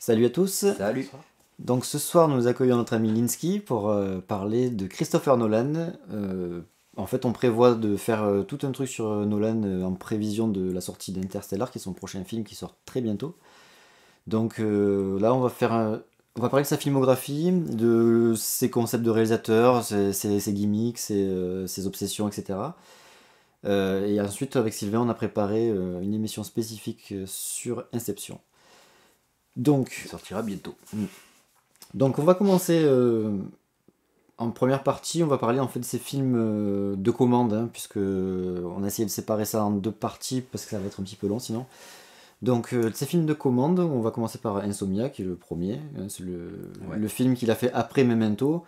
Salut à tous. Salut. Donc ce soir nous accueillons notre ami Linsky pour parler de Christopher Nolan. En fait on prévoit de faire tout un truc sur Nolan en prévision de la sortie d'Interstellar qui est son prochain film qui sort très bientôt. Donc là on va parler de sa filmographie, de ses concepts de réalisateur, ses gimmicks, ses obsessions, etc. Et ensuite avec Sylvain on a préparé une émission spécifique sur Inception. Donc, Il sortira bientôt. Donc on va commencer en première partie, on va parler en fait de ces films de commande, hein, puisque on a essayé de séparer ça en deux parties parce que ça va être un petit peu long sinon. Donc ces films de commande, on va commencer par Insomnia qui est le premier, hein, c'est le film qu'il a fait après Memento,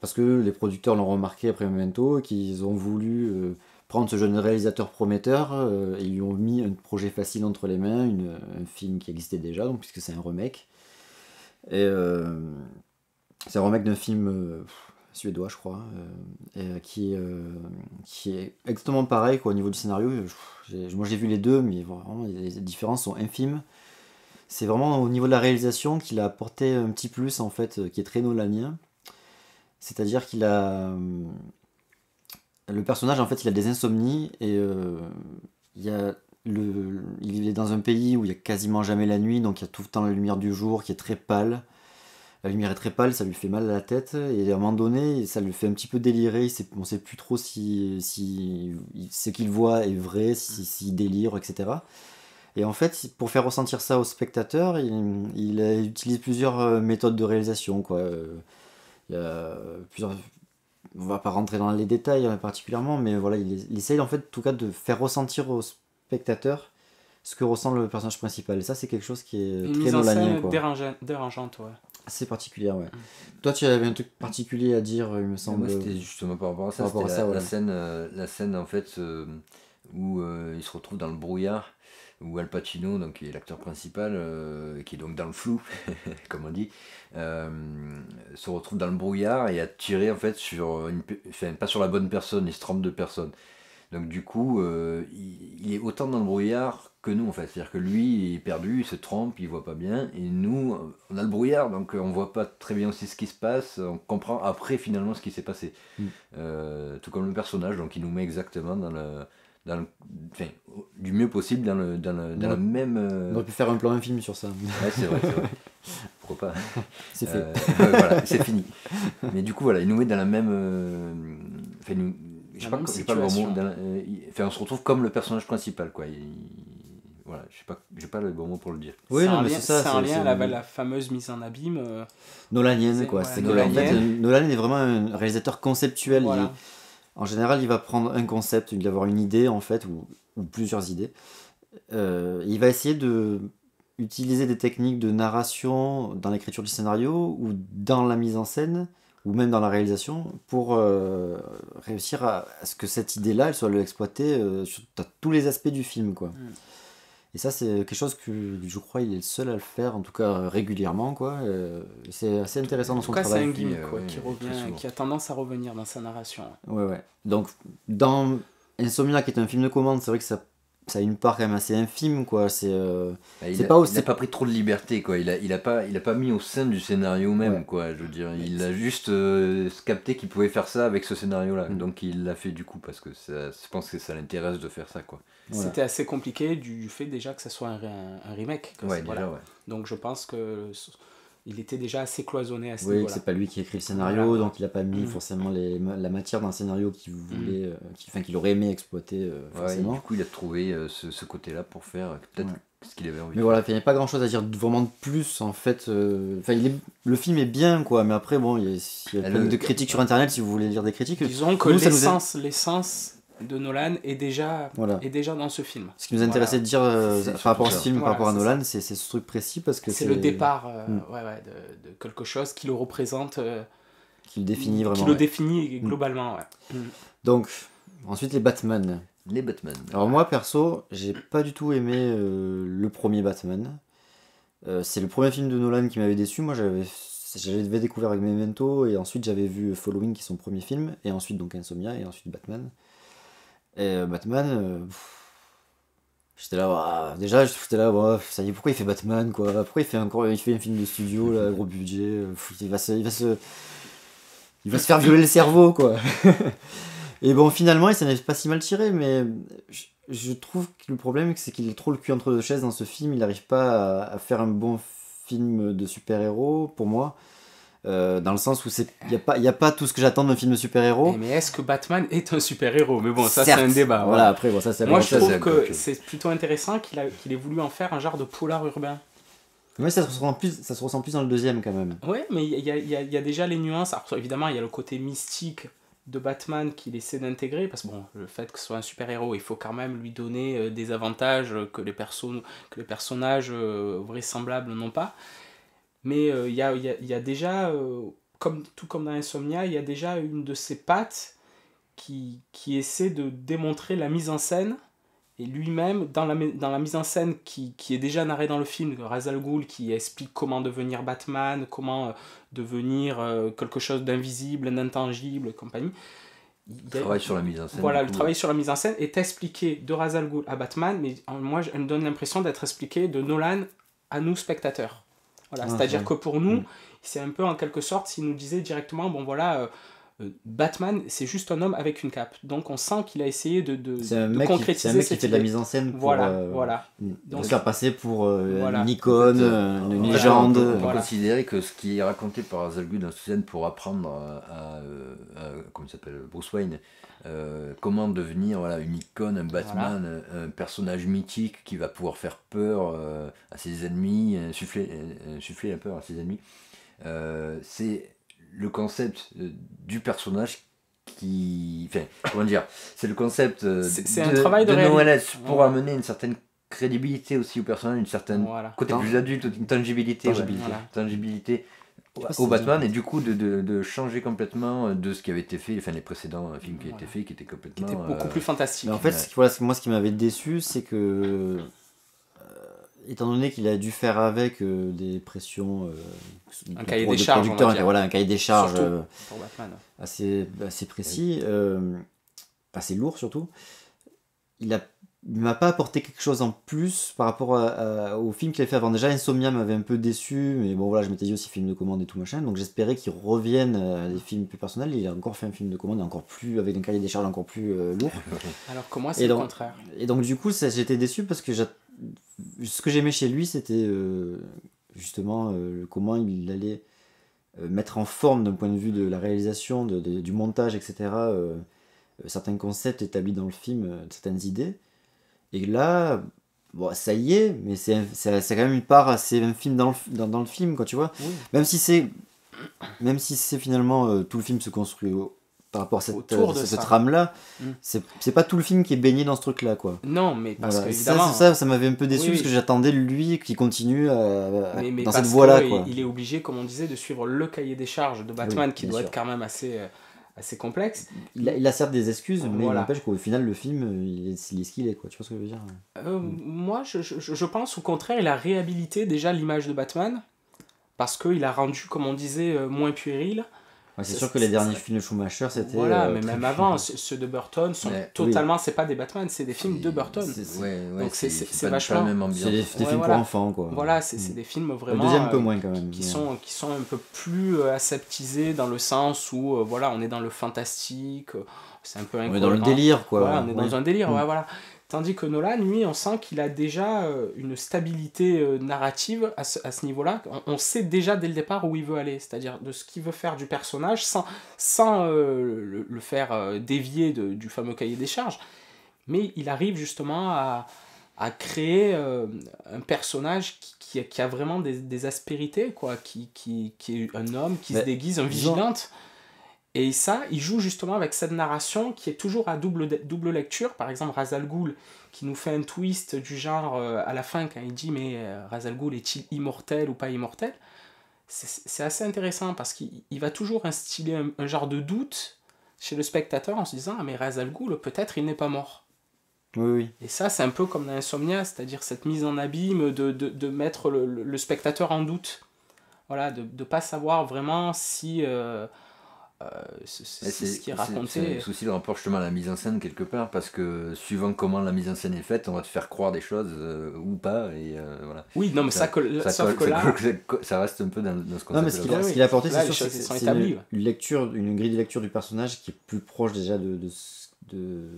parce que les producteurs l'ont remarqué après Memento, qu'ils ont voulu prendre ce jeune réalisateur prometteur et ils lui ont mis un projet facile entre les mains, un film qui existait déjà, donc, puisque c'est un remake. Et c'est un remake d'un film suédois, je crois, qui est exactement pareil quoi, au niveau du scénario. Moi j'ai vu les deux, mais vraiment les différences sont infimes. C'est vraiment au niveau de la réalisation qu'il a apporté un petit plus en fait, qui est très nolanien. C'est-à-dire qu'il a le personnage en fait il a des insomnies et il y a il est dans un pays où il y a quasiment jamais la nuit, donc il y a tout le temps la lumière du jour qui est très pâle. La lumière est très pâle, ça lui fait mal à la tête, et à un moment donné, ça lui fait un petit peu délirer, on ne sait plus trop si ce qu'il voit est vrai, s'il délire, etc. Et en fait, pour faire ressentir ça au spectateur, il utilise plusieurs méthodes de réalisation, quoi. Il y a plusieurs... On va pas rentrer dans les détails particulièrement, mais voilà, il essaye en fait, en tout cas, de faire ressentir au spectateur ce que ressent le personnage principal. Et ça, c'est quelque chose qui est une très mise en nolanien, scène quoi. dérangeante, ouais. Assez particulière, ouais. Toi, tu avais un truc particulier à dire, il me semble. Moi, c'était justement par rapport à ça. Par rapport C'était à ça, ouais. la scène en fait où il se retrouve dans le brouillard, où Al Pacino, donc, qui est l'acteur principal, qui est donc dans le flou, comme on dit, se retrouve dans le brouillard et a tiré en fait enfin, pas sur la bonne personne, il se trompe de personne. Donc du coup, il est autant dans le brouillard que nous en fait. C'est-à-dire que lui, il est perdu, il se trompe, il voit pas bien. Et nous, on a le brouillard, donc on voit pas très bien aussi ce qui se passe. On comprend après finalement ce qui s'est passé. Tout comme le personnage, donc il nous met exactement enfin, du mieux possible dans la même... On aurait pu faire un plan, un film sur ça. Ouais, c'est vrai. Pourquoi pas. C'est fait. Voilà, c'est fini. Mais du coup, voilà, il nous met dans la même... Enfin, je sais pas le bon mot. Enfin, on se retrouve comme le personnage principal, quoi. Voilà, j'ai pas le bon mot pour le dire. Oui, non, mais c'est ça. C'est un lien à la fameuse mise en abîme. Nolanienne, quoi. Ouais, En fait, Nolan est vraiment un réalisateur conceptuel. Voilà. En général, il va prendre un concept, il va avoir une idée, en fait, ou plusieurs idées. Il va essayer de utiliser des techniques de narration dans l'écriture du scénario ou dans la mise en scène ou même dans la réalisation pour réussir à ce que cette idée-là elle soit exploitée sur tous les aspects du film, quoi. Et ça c'est quelque chose que je crois il est le seul à le faire, en tout cas régulièrement, quoi. C'est assez intéressant dans son travail. C'est un gimmick qui revient, qui a tendance à revenir dans sa narration. Ouais. Donc dans Insomnia qui est un film de commande, c'est vrai que ça a une part quand même assez infime, quoi. Il n'a pas pris trop de liberté, quoi. Il a pas mis au sein du scénario même, quoi. Je veux dire, il a juste capté qu'il pouvait faire ça avec ce scénario-là. Donc il l'a fait du coup parce que je pense que ça l'intéresse de faire ça, quoi. Voilà. C'était assez compliqué du fait déjà que ça soit un remake. Donc je pense que il était déjà assez cloisonné à ce niveau-là. Oui, c'est pas lui qui écrit le scénario, donc il a pas mis forcément la matière d'un scénario qu'il voulait, qu'il aurait aimé exploiter forcément. Du coup, il a trouvé ce côté-là pour faire peut-être ce qu'il avait envie. Mais voilà, il n'y a pas grand-chose à dire vraiment de plus en fait. Le film est bien, quoi, mais après bon, il y a plein de critiques sur internet si vous voulez lire des critiques. Disons que l'essence de Nolan est déjà dans ce film. Ce qui nous intéressait de dire par rapport à ce film, par rapport à Nolan, c'est ce truc précis parce que c'est le départ de quelque chose qui le représente, qui le définit vraiment. Qui le définit globalement, Donc, ensuite les Batman. Alors moi perso, j'ai pas du tout aimé le premier Batman. C'est le premier film de Nolan qui m'avait déçu. Moi j'avais découvert avec Memento et ensuite j'avais vu Following qui est son premier film et ensuite donc Insomnia et ensuite Batman. Et Batman, je J'étais là, déjà, j'étais là, ça y est, pourquoi il fait Batman, quoi? Pourquoi il fait un film de studio, là, gros budget? Il va se faire violer le cerveau, quoi. Et bon, finalement, il s'en est pas si mal tiré, mais je trouve que le problème, c'est qu'il est trop le cul entre deux chaises dans ce film. Il n'arrive pas à faire un bon film de super-héros, pour moi. Dans le sens où il n'y a pas tout ce que j'attends d'un film de super-héros. Mais est-ce que Batman est un super-héros? Mais bon, ça, c'est un débat. Voilà, après, bon, ça, c'est moi, je trouve que c'est plutôt intéressant qu'il ait voulu en faire un genre de polar urbain. Mais ça se ressent plus dans le deuxième, quand même. Ouais, mais il y a déjà les nuances. Alors, évidemment, il y a le côté mystique de Batman qu'il essaie d'intégrer, parce que bon, le fait que ce soit un super-héros, il faut quand même lui donner des avantages que les personnages vraisemblables n'ont pas. Mais il y a déjà, tout comme dans Insomnia, il y a déjà une de ses pattes qui essaie de démontrer la mise en scène, et lui-même, dans la mise en scène qui est déjà narrée dans le film, Ra's al Ghul qui explique comment devenir Batman, comment devenir quelque chose d'invisible, d'intangible, compagnie. Le travail sur la mise en scène. Voilà, le travail sur la mise en scène est expliqué de Ra's al Ghul à Batman, mais moi, elle me donne l'impression d'être expliqué de Nolan à nous, spectateurs. Voilà, c'est-à-dire que pour nous, c'est un peu en quelque sorte s'il nous disait directement, bon voilà, Batman, c'est juste un homme avec une cape. Donc on sent qu'il a essayé de concrétiser c'est un mec qui fait de la mise en scène pour Donc, se faire passer pour une icône, une légende. On peut considérer que ce qui est raconté par Ra's al Ghul dans cette scène pour apprendre à comment il s'appelle, Bruce Wayne, comment devenir une icône, un Batman, un personnage mythique qui va pouvoir faire peur à ses ennemis, insuffler la peur à ses ennemis. C'est le concept du personnage qui... Enfin, comment dire, c'est le concept un travail de Nolan pour amener une certaine crédibilité aussi au personnage, une certaine côté plus adulte, une tangibilité au Batman, et du coup de changer complètement de ce qui avait été fait, les précédents films qui étaient faits, qui étaient complètement... Qui étaient beaucoup plus fantastiques. Mais en fait, moi ce qui m'avait déçu, c'est que étant donné qu'il a dû faire avec des pressions un cahier des charges, un cahier des charges pour Batman, assez précis, assez lourd surtout, il m'a pas apporté quelque chose en plus par rapport au film qu'il avait fait avant. Déjà, Insomnia m'avait un peu déçu, mais bon voilà, je m'étais dit aussi film de commande et tout machin, donc j'espérais qu'il revienne à des films plus personnels. Il a encore fait un film de commande encore plus, avec un cahier des charges encore plus lourd. Alors que moi c'est le contraire. Et donc du coup j'étais déçu parce que ce que j'aimais chez lui, c'était justement comment il allait mettre en forme d'un point de vue de la réalisation, du montage, etc. Certains concepts établis dans le film, certaines idées. Et là, bon, ça y est, mais c'est quand même une part, c'est un film dans le film, quoi, tu vois. Oui. Même si c'est finalement tout le film se construit par rapport à cette trame-là, c'est pas tout le film qui est baigné dans ce truc-là, quoi. Non, mais parce que évidemment... Ça m'avait un peu déçu, parce que j'attendais lui qui continue dans cette voie-là, quoi. Il est obligé, comme on disait, de suivre le cahier des charges de Batman, qui doit être quand même assez complexe. Il a certes des excuses, mais il n'empêche qu'au final, le film, il est ce qu'il est, quoi. Tu vois ce que je veux dire? Moi, je pense, au contraire, il a réhabilité déjà l'image de Batman, parce qu'il a rendu, comme on disait, moins puéril. Ouais, c'est sûr que les derniers films de Schumacher, c'était... Voilà, mais même avant, ceux de Burton sont totalement... C'est pas des Batman, c'est des films de Burton. Donc c'est vachement... Pas la même ambiance. C'est des films pour enfants, quoi. Voilà, c'est des films vraiment... Le deuxième, un peu moins, quand même. Qui sont un peu plus aseptisés, dans le sens où, on est dans le fantastique, c'est un peu incohérent. On est dans le délire, quoi. Voilà, on est dans un délire, voilà. Tandis que Nolan, lui, on sent qu'il a déjà une stabilité narrative à ce niveau-là. On sait déjà dès le départ où il veut aller, c'est-à-dire de ce qu'il veut faire du personnage sans le faire dévier du fameux cahier des charges. Mais il arrive justement à créer un personnage qui a vraiment des aspérités, quoi, qui est un homme qui se déguise, un vigilante. Et ça, il joue justement avec cette narration qui est toujours à double lecture. Par exemple, Ra's al Ghul, qui nous fait un twist du genre à la fin, quand il dit « Mais Ra's al Ghul est-il immortel ou pas immortel ?» C'est assez intéressant parce qu'il va toujours instiller un genre de doute chez le spectateur en se disant « Ah, mais Ra's al Ghul, peut-être il n'est pas mort. » Oui. Et ça, c'est un peu comme dans Insomnia, c'est-à-dire cette mise en abîme de mettre le spectateur en doute. Voilà, de ne pas savoir vraiment si... c'est ce qui est raconté. C'est aussi le rapport justement à la mise en scène quelque part, parce que suivant comment la mise en scène est faite, on va te faire croire des choses ou pas, et voilà. Oui, non, mais sauf que là... Ça reste un peu dans ce concept. Non, mais ce qu'il a apporté, c'est sûr, c'est une grille de lecture du personnage qui est plus proche déjà de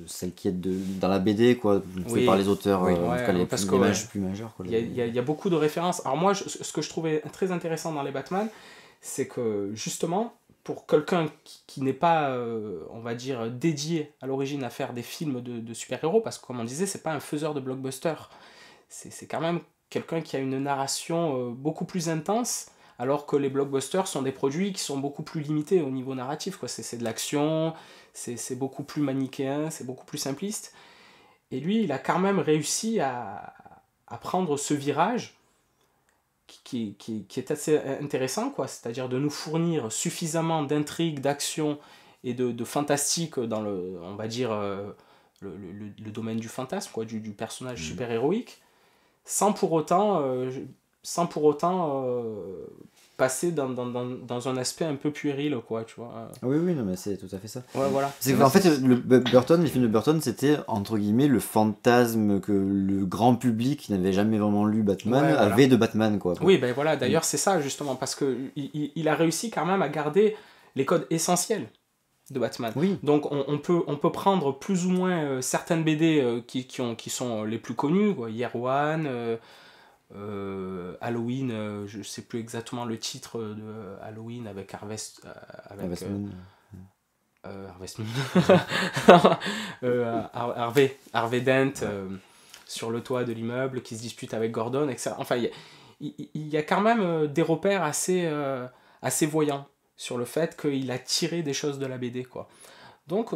celle qui est dans la BD, quoi, fait par les auteurs, en tout cas les plus majeurs. Il y a beaucoup de références. Alors moi, ce que je trouvais très intéressant dans les Batman, c'est que justement, pour quelqu'un qui n'est pas, on va dire, dédié à l'origine à faire des films de super-héros, parce que comme on disait, c'est pas un faiseur de blockbuster, c'est quand même quelqu'un qui a une narration beaucoup plus intense, alors que les blockbusters sont des produits qui sont beaucoup plus limités au niveau narratif, quoi. C'est de l'action, c'est beaucoup plus manichéen, c'est beaucoup plus simpliste. Et lui, il a quand même réussi à prendre ce virage qui est assez intéressant, quoi. C'est-à-dire de nous fournir suffisamment d'intrigues, d'actions et de fantastique dans le, on va dire, le domaine du fantasme, quoi, du personnage super-héroïque, sans pour autant passer dans un aspect un peu puéril, quoi, tu vois. Oui, non, mais c'est tout à fait ça. Ouais, voilà. En fait, les films de Burton, c'était, entre guillemets, le fantasme que le grand public qui n'avait jamais vraiment lu Batman avait de Batman, quoi. Oui, ben voilà, d'ailleurs, c'est ça, justement, parce qu'il a réussi quand même à garder les codes essentiels de Batman. Oui. Donc, on peut prendre plus ou moins certaines BD qui sont les plus connues, quoi. Year One... Halloween, je sais plus exactement le titre de Halloween avec Harvest Moon. Harvey Dent sur le toit de l'immeuble qui se dispute avec Gordon, etc. Enfin, il y a quand même des repères assez voyants sur le fait qu'il a tiré des choses de la BD, quoi. Donc,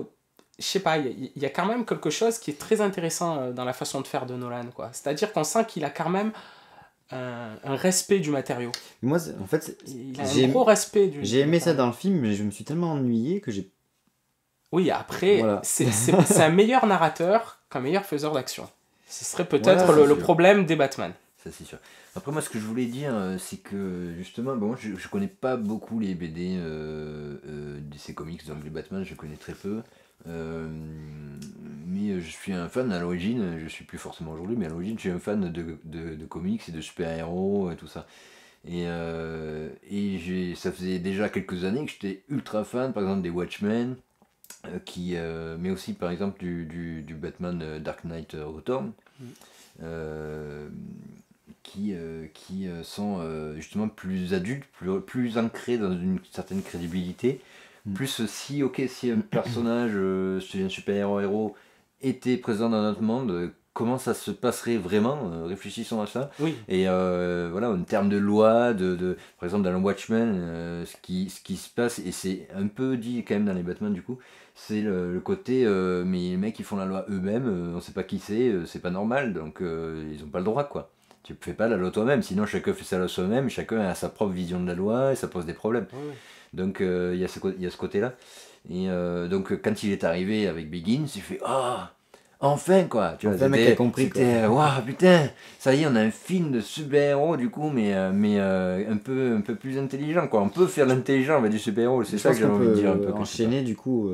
je sais pas, il y a quand même quelque chose qui est très intéressant dans la façon de faire de Nolan, quoi. C'est-à-dire qu'on sent qu'il a quand même un respect du matériau. Moi, en fait, il a un gros respect du j'ai aimé ça dans le film, mais je me suis tellement ennuyé que j'ai... Oui, après, voilà. c'est un meilleur narrateur qu'un meilleur faiseur d'action. Ce serait peut-être le problème des Batman. Ça, c'est sûr. Après, moi, ce que je voulais dire, c'est que, justement, bon, je connais pas beaucoup les BD DC Comics, donc les Batman, je connais très peu. Mais je suis un fan à l'origine, je suis plus forcément aujourd'hui, mais à l'origine je suis un fan de comics et de super-héros et tout ça. Et ça faisait déjà quelques années que j'étais ultra fan, par exemple des Watchmen, mais aussi par exemple du Batman Dark Knight Return, qui sont justement plus adultes, plus ancrés dans une certaine crédibilité. Plus si un personnage, un super-héros était présent dans notre monde, comment ça se passerait vraiment, réfléchissons à ça. Oui. Et voilà, en termes de loi, par exemple dans le Watchmen, ce qui se passe, et c'est un peu dit quand même dans les Batman du coup, c'est le côté, mais les mecs ils font la loi eux-mêmes, on sait pas qui c'est pas normal, donc ils ont pas le droit, quoi. Tu fais pas la loi toi-même, sinon chacun fait sa loi soi-même, chacun a sa propre vision de la loi et ça pose des problèmes. Oui. Donc il y a ce côté-là. Et donc quand il est arrivé avec Begins, il fait enfin, quoi. Tu vois, le mec a compris, quoi. Waouh, putain, ça y est, on a un film de super-héros du coup, mais un peu plus intelligent, quoi. On peut faire l'intelligent avec du super-héros, c'est ça que j'ai envie de dire un peu. Enchaîner du coup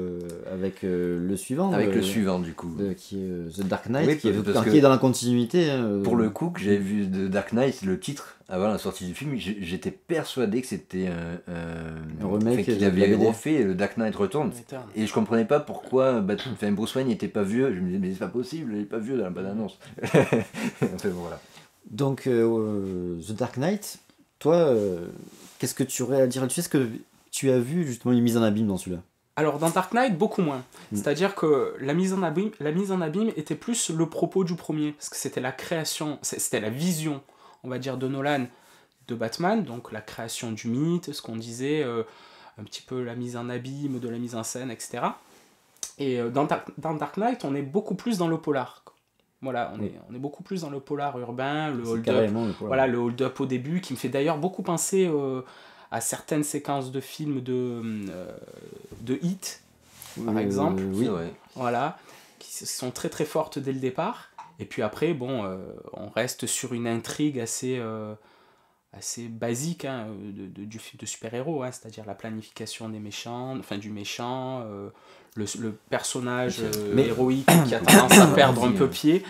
avec le suivant. Avec le suivant du coup. Qui est The Dark Knight, qui est dans la continuité. Pour le coup, que j'ai vu The Dark Knight, le titre, avant la sortie du film, j'étais persuadé que c'était un remake, qu'il avait refait le Dark Knight Returns, et je comprenais pas pourquoi Bruce Wayne n'était pas vieux. Je me disais, mais c'est pas possible, il est pas vieux dans la bande-annonce. Enfin, voilà. Donc The Dark Knight, toi, qu'est-ce que tu aurais à dire là-dessus? Est-ce que tu as vu justement les mises en abîme dans celui-là? Alors dans Dark Knight, beaucoup moins. C'est-à-dire que la mise en abîme était plus le propos du premier, parce que c'était la création, c'était la vision, on va dire, de Nolan de Batman, donc la création du mythe, ce qu'on disait, un petit peu la mise en abîme, de la mise en scène, etc. Et dans Dark Knight, on est beaucoup plus dans le polar. Voilà, on est beaucoup plus dans le polar urbain, le hold-up. Voilà, le hold-up au début, qui me fait d'ailleurs beaucoup penser à certaines séquences de films de Hit, par exemple. Oui, ouais. Voilà, qui sont très très fortes dès le départ. Et puis après, bon, on reste sur une intrigue assez assez basique hein, de super-héros, hein, c'est-à-dire la planification des méchants, enfin du méchant, le personnage héroïque qui a tendance à perdre un peu pied.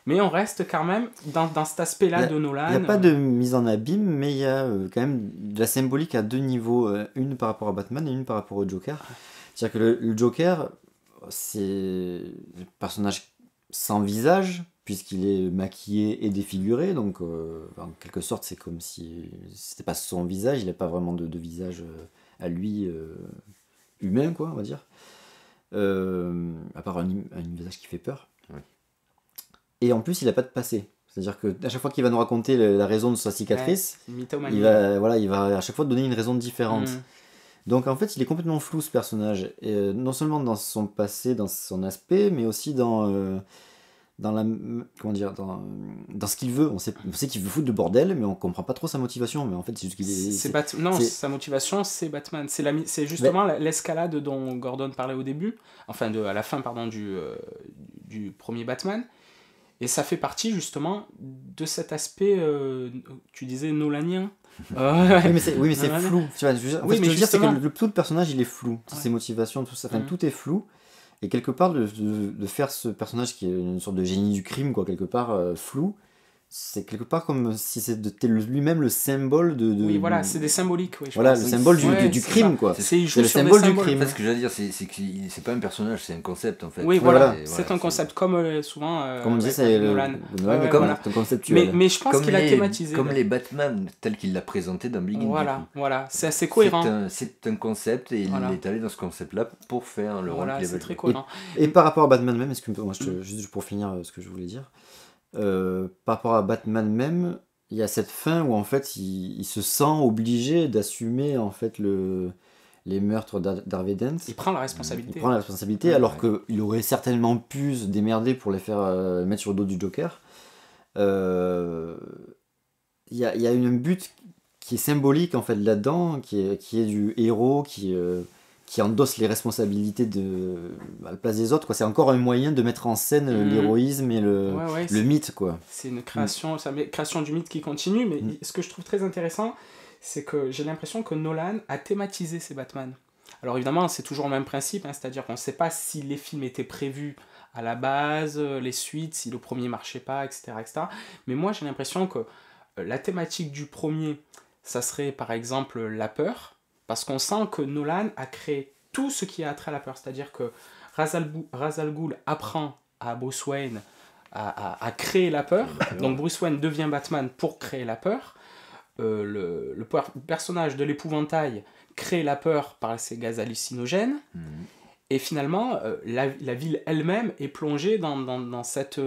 Mais on reste quand même dans cet aspect-là de Nolan. Il n'y a pas de mise en abîme, mais il y a quand même de la symbolique à deux niveaux. Une par rapport à Batman et une par rapport au Joker. C'est-à-dire que le Joker, c'est un personnage sans visage, puisqu'il est maquillé et défiguré. Donc, en quelque sorte, c'est comme si c'était pas son visage. Il n'a pas vraiment de visage à lui humain, quoi, on va dire. À part un visage qui fait peur. Et en plus, il n'a pas de passé. C'est-à-dire qu'à chaque fois qu'il va nous raconter la raison de sa cicatrice, il va à chaque fois donner une raison différente. Donc en fait, il est complètement flou ce personnage. Et, non seulement dans son passé, dans son aspect, mais aussi dans ce qu'il veut. On sait qu'il veut foutre de bordel, mais on comprend pas trop sa motivation. Mais en fait, c'est juste qu'il est... sa motivation, c'est Batman. C'est justement l'escalade dont Gordon parlait au début, enfin à la fin, pardon, du premier Batman. Et ça fait partie justement de cet aspect, tu disais nolanien. Oui, mais c'est flou. Tu vois, ce que je veux dire, c'est que tout le personnage, il est flou. Ses motivations, tout ça, tout est flou. Et quelque part, de faire ce personnage qui est une sorte de génie du crime, quoi, quelque part flou, c'est quelque part comme si c'était lui-même le symbole de... Oui, voilà, c'est des symboliques. Oui, voilà, le symbole du crime, quoi. C'est le symbole du crime. En fait, ce que je veux dire, c'est que c'est pas un personnage, c'est un concept, en fait. Oui, voilà, c'est un concept, comme souvent... Comme on disait, c'est Nolan. C'est conceptuel. Mais je pense qu'il a thématisé. Comme les Batman, tel qu'il l'a présenté dans Begin. Voilà, c'est assez cohérent. C'est un concept, et il est allé dans ce concept-là pour faire le rôle qu'il avait. C'est très cohérent. Et par rapport à Batman même, juste pour finir ce que je voulais dire, par rapport à Batman même, il y a cette fin où en fait il se sent obligé d'assumer en fait les meurtres d'Harvey Dent. Il prend la responsabilité. Alors qu'il aurait certainement pu se démerder pour les faire mettre sur le dos du Joker. Il y a une but qui est symbolique en fait là-dedans, qui est du héros qui endosse les responsabilités à la place des autres, quoi. C'est encore un moyen de mettre en scène l'héroïsme et le mythe, quoi. C'est une création, création du mythe qui continue, mais ce que je trouve très intéressant, c'est que j'ai l'impression que Nolan a thématisé ses Batman. Alors évidemment, c'est toujours le même principe, hein, c'est-à-dire qu'on ne sait pas si les films étaient prévus à la base, les suites, si le premier marchait pas, etc. Mais moi, j'ai l'impression que la thématique du premier, ça serait par exemple la peur, parce qu'on sent que Nolan a créé tout ce qui a trait à la peur. C'est-à-dire que Ra's al Ghul apprend à Bruce Wayne à créer la peur. Donc Bruce Wayne devient Batman pour créer la peur. Le personnage de l'épouvantail crée la peur par ses gaz hallucinogènes. Et finalement, la ville elle-même est plongée dans cette...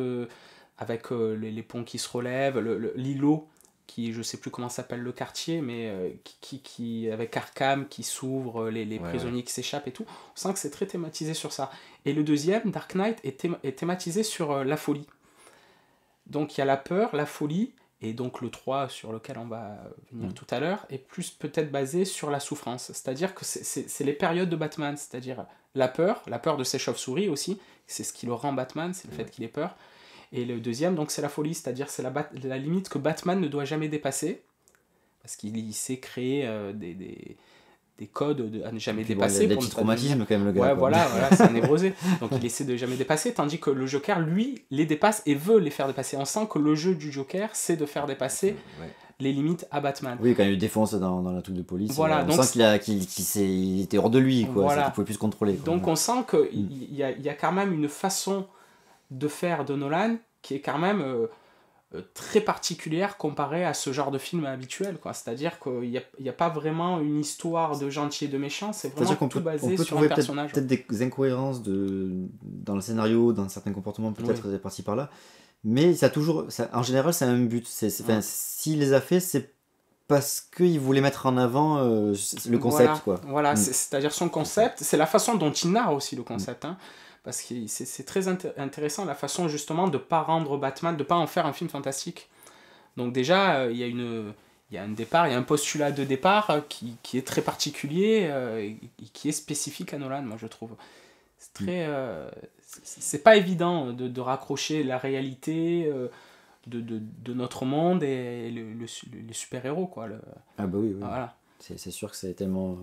avec les ponts qui se relèvent, l'îlot, qui, je sais plus comment s'appelle le quartier, mais qui avec Arkham qui s'ouvre, les prisonniers qui s'échappent et tout. On sent que c'est très thématisé sur ça. Et le deuxième, Dark Knight, est thématisé sur la folie. Donc il y a la peur, la folie, et donc le 3 sur lequel on va venir tout à l'heure, est plus peut-être basé sur la souffrance. C'est-à-dire que c'est les périodes de Batman, c'est-à-dire la peur de ses chauves-souris aussi, c'est ce qui le rend Batman, c'est le fait qu'il ait peur. Et le deuxième, donc, c'est la folie, c'est-à-dire c'est la limite que Batman ne doit jamais dépasser, parce qu'il sait créer des codes à ne jamais dépasser. Il y a des petits traumatismes quand même, le gars. Ouais, voilà, c'est un névrosé. Donc il essaie de jamais dépasser, tandis que le Joker, lui, les dépasse et veut les faire dépasser. On sent que le jeu du Joker, c'est de faire dépasser les limites à Batman. Oui, quand il le défonce dans la truc de police, voilà, on sent qu'il était hors de lui, quoi. Voilà. Qu'il pouvait plus se contrôler. Donc on sent qu'il y a quand même une façon de faire de Nolan qui est quand même très particulière comparée à ce genre de film habituel, quoi. C'est-à-dire qu'il n'y a pas vraiment une histoire de gentil et de méchant, c'est vraiment tout basé sur un personnage. Peut-être des incohérences dans le scénario, dans certains comportements, peut-être par-ci par-là, mais en général, c'est un but. S'il les a fait, c'est parce qu'il voulait mettre en avant le concept, quoi. Voilà, c'est-à-dire son concept, c'est la façon dont il narre aussi le concept, hein. Parce que c'est très intéressant la façon justement de ne pas rendre Batman, de ne pas en faire un film fantastique. Donc déjà, il y a un postulat de départ qui est très particulier et qui est spécifique à Nolan, moi je trouve. C'est pas évident de raccrocher la réalité, de notre monde et les super-héros, quoi. Ah bah oui, oui. Voilà. C'est sûr que c'est tellement...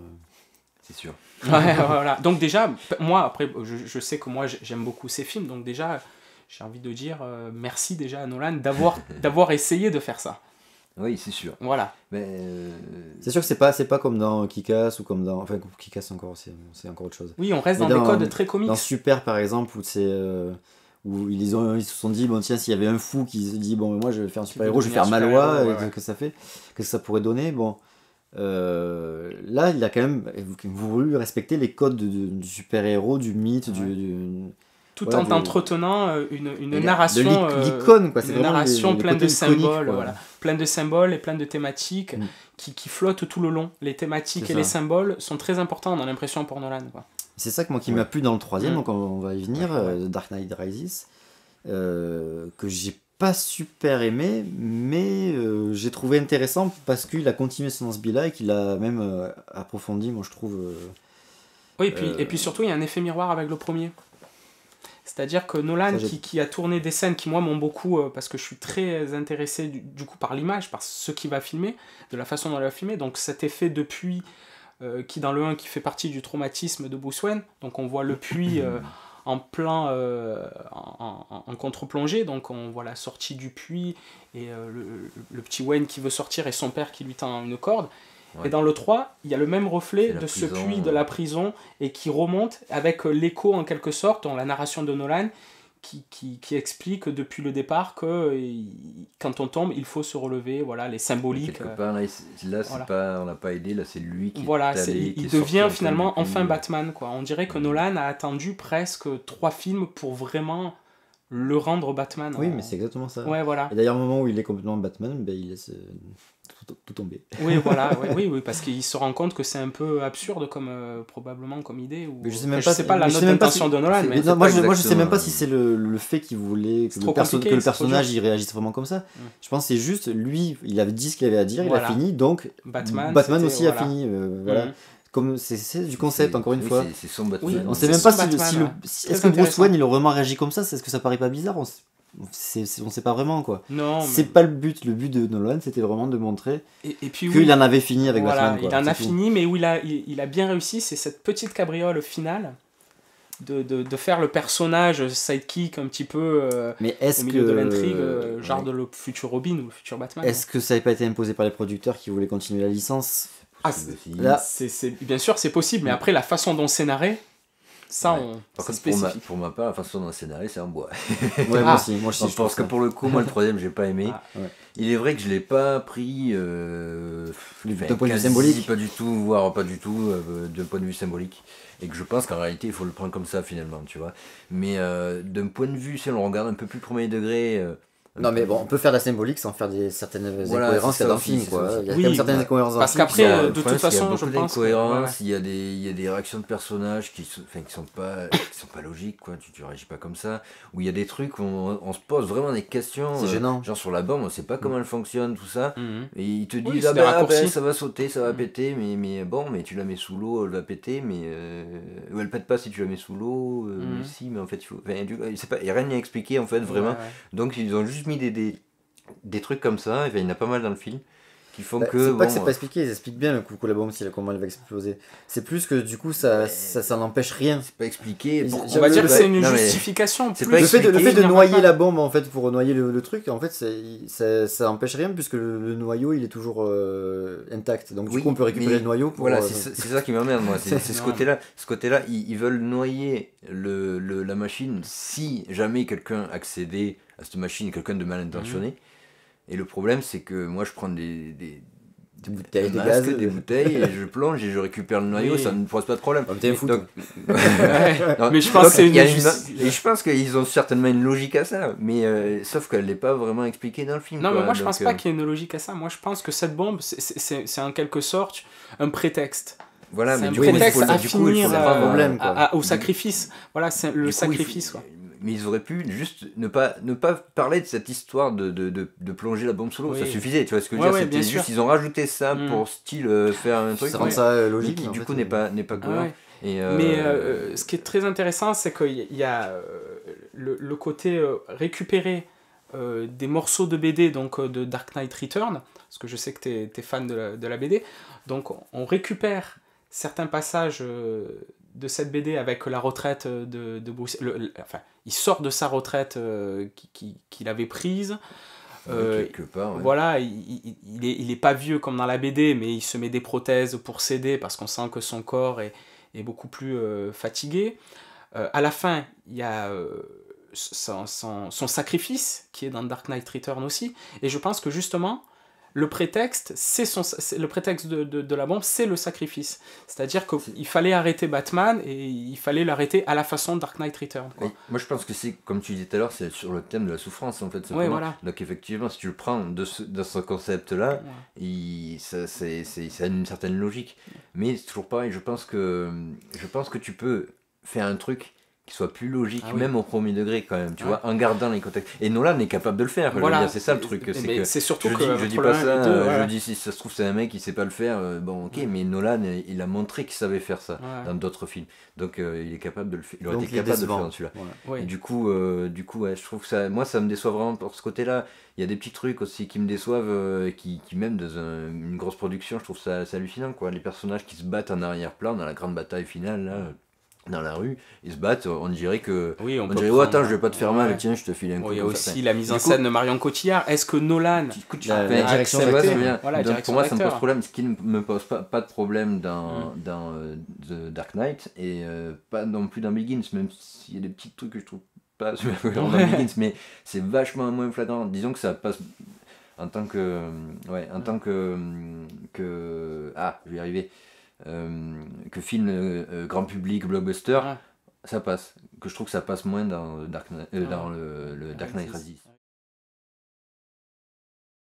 C'est sûr. Ouais, voilà. Donc déjà, moi, après, je sais que moi, j'aime beaucoup ces films, donc déjà, j'ai envie de dire merci déjà à Nolan d'avoir essayé de faire ça. Oui, c'est sûr. Voilà. Mais C'est sûr que c'est pas comme dans Kick-Ass ou comme dans... Enfin, Kick-Ass encore, c'est encore autre chose. Oui, on reste Mais dans des codes très comiques. Dans Super, par exemple, où c'est... où ils se sont dit, bon tiens, s'il y avait un fou qui se dit, bon moi je vais faire un super-héros, je vais faire Malois, qu'est-ce que ça fait, qu'est-ce que ça pourrait donner, bon... là, il a quand même voulu respecter les codes du super-héros, du mythe, tout voilà, en entretenant une narration, l'icône, quoi. C'est une narration les pleine de symboles, quoi. voilà, plein de symboles et plein de thématiques qui flottent tout le long. Les thématiques et les symboles sont très importants, on a l'impression, pour Nolan, quoi. C'est ça qui m'a plu dans le troisième, donc on va y venir, Dark Knight Rises, que j'ai pas super aimé, mais j'ai trouvé intéressant parce qu'il a continué dans ce biais-là et qu'il a même approfondi, moi je trouve. Oui, et puis surtout, il y a un effet miroir avec le premier. C'est-à-dire que Nolan, qui a tourné des scènes qui, moi, m'ont beaucoup... parce que je suis très intéressé, du coup, par l'image, par ce qu'il va filmer, de la façon dont il va filmer. Donc cet effet de puits, qui dans le 1, qui fait partie du traumatisme de Bruce Wayne. Donc on voit le puits en plein... en contre-plongée. Donc on voit la sortie du puits, et le petit Wayne qui veut sortir, et son père qui lui tend une corde. Ouais. Et dans le 3, il y a le même reflet de ce puits de la prison, et qui remonte avec l'écho en quelque sorte, dans la narration de Nolan, qui explique depuis le départ que quand on tombe, il faut se relever, voilà, les symboliques. Quelque part, là voilà. On n'a pas aidé, là c'est lui qui voilà, il devient finalement enfin Batman, quoi. On dirait que Nolan a attendu presque 3 films pour vraiment le rendre Batman. Oui, mais c'est exactement ça. Ouais, voilà. Et d'ailleurs, au moment où il est complètement Batman, ben, il laisse tout tomber. Oui, voilà, oui, parce qu'il se rend compte que c'est un peu absurde probablement comme idée. Ou... Je sais même sais pas la note d'intention de Nolan. Mais non, moi je sais même pas si c'est le fait qu'il voulait que le personnage il réagisse vraiment comme ça. Je pense que c'est juste lui, il avait dit ce qu'il avait à dire, il a fini, donc Batman aussi a fini. Voilà. Comme c'est du concept, encore une fois. C'est son Batman. Oui, on sait même pas si est-ce que Bruce Wayne il aurait vraiment réagi comme ça, est-ce que ça paraît pas bizarre, on sait pas vraiment, quoi. Non, c'est pas le but de Nolan, c'était vraiment de montrer et puis, qu'il en avait fini avec Batman, quoi. Il en a fini, mais où il a bien réussi, c'est cette petite cabriole finale de faire le personnage sidekick un petit peu mais est-ce au milieu de l'intrigue, genre de le futur Robin ou le futur Batman. Est-ce que ça n'avait pas été imposé par les producteurs qui voulaient continuer la licence? Bien sûr, c'est possible, mais après, la façon dont c'est narré, ça, par contre, pour ma part, la façon dont c'est narré, c'est un bois. Ouais, moi aussi, je pense que pour le coup, moi, le troisième, j'ai pas aimé. Il est vrai que je l'ai pas pris d'un point de vue symbolique. Pas du tout, voire pas du tout, d'un point de vue symbolique. Et que je pense qu'en réalité, il faut le prendre comme ça, finalement, tu vois. Mais d'un point de vue, si on le regarde un peu plus premier degré... non mais bon, on peut faire de la symbolique sans faire certaines incohérences qu'il y a dans le film, quoi. Il y a quand même certaines incohérences dans le film. Parce qu'après, de toute façon, il y a beaucoup d'incohérences, il y a des réactions de personnages qui sont pas logiques, quoi. Tu réagis pas comme ça. Ou il y a des trucs où on se pose vraiment des questions. C'est gênant. Genre sur la bombe, on sait pas comment elle fonctionne, tout ça. Et ils te disent, ça va sauter, ça va péter, mais bon, mais tu la mets sous l'eau, elle va péter, mais ou elle pète pas si tu la mets sous l'eau. Si, mais en fait, il faut. Il y a rien à expliquer, en fait, vraiment. Donc ils ont juste mis des trucs comme ça, il y en a pas mal dans le film qui font que c'est pas que c'est pas expliqué, ils expliquent bien le coup la bombe, comment elle va exploser. C'est plus que du coup ça n'empêche rien. C'est pas expliqué. On va dire que c'est une justification. Le fait de noyer la bombe, en fait, pour noyer le truc, en fait ça empêche rien puisque le noyau il est toujours intact. Donc du coup on peut récupérer le noyau pour... Voilà, c'est ça qui m'emmerde, moi. C'est ce côté-là, ils veulent noyer la machine si jamais quelqu'un accédait à cette machine, quelqu'un de mal intentionné. Et le problème, c'est que moi, je prends des bouteilles, des bouteilles, et je plonge et je récupère le noyau, ça ne pose pas de problème. T'es fou. Mais je pense je pense qu'ils ont certainement une logique à ça, mais sauf qu'elle n'est pas vraiment expliquée dans le film. Non, mais moi, je pense pas qu'il y ait une logique à ça. Moi, je pense que cette bombe, c'est en quelque sorte un prétexte. Voilà, mais du prétexte à finir au sacrifice. Voilà, c'est le sacrifice, quoi. Mais ils auraient pu juste ne pas parler de cette histoire de plonger la bombe sous l'eau, ça suffisait, tu vois ce que je veux dire, c'était juste, ils ont rajouté ça pour style faire un truc, ça rend ça logique, qui du coup n'est pas cohérent. Mais ce qui est très intéressant, c'est qu'il y a le côté récupérer des morceaux de BD donc, de Dark Knight Return, parce que je sais que tu es fan de la BD, donc on récupère certains passages de cette BD avec la retraite de Bruce, enfin, il sort de sa retraite qu'il avait prise. Quelque part, ouais. Voilà, il est pas vieux comme dans la BD, mais il se met des prothèses pour s'aider parce qu'on sent que son corps est beaucoup plus fatigué. À la fin, il y a son sacrifice qui est dans Dark Knight Return aussi, et je pense que justement le prétexte, le prétexte de la bombe, c'est le sacrifice. C'est-à-dire qu'il fallait arrêter Batman et il fallait l'arrêter à la façon de Dark Knight Return. Quoi. Moi, je pense que c'est, comme tu disais tout à l'heure, c'est sur le thème de la souffrance, en fait. Ouais, voilà. Donc, effectivement, si tu le prends de ce concept-là, ça a une certaine logique. Mais c'est toujours pareil, je pense que tu peux faire un truc qui soit plus logique, même au premier degré quand même, tu vois, en gardant les contextes. Et Nolan est capable de le faire, voilà. C'est ça le truc. C'est surtout je dis pas ça, je dis si ça se trouve c'est un mec qui sait pas le faire, bon ok, mais Nolan il a montré qu'il savait faire ça dans d'autres films. Donc il est capable de le faire, il aurait été capable de le faire dans celui-là. Voilà. Et du coup ouais, je trouve que ça me déçoit vraiment pour ce côté-là. Il y a des petits trucs aussi qui me déçoivent, qui même dans une grosse production, je trouve ça hallucinant quoi. Les personnages qui se battent en arrière-plan dans la grande bataille finale là. Dans la rue, ils se battent, on dirait que... Oui, on dirait, attends, je vais pas te faire mal, tiens, je te file un coup. Il y a aussi la mise en scène de Marion Cotillard. Est-ce que Nolan... La direction d'acteur. Donc pour moi, ça me pose problème. Ce qui ne me pose pas de problème dans The Dark Knight, et pas non plus dans Begins, même s'il y a des petits trucs que je trouve pas super dans Begins, mais c'est vachement moins flagrant. Disons que ça passe... En tant que... Ouais, en tant que... Ah, je vais y arriver. Que film grand public blockbuster, ça passe. Que je trouve que ça passe moins dans Dark Knight, dans le Dark Knight Rises.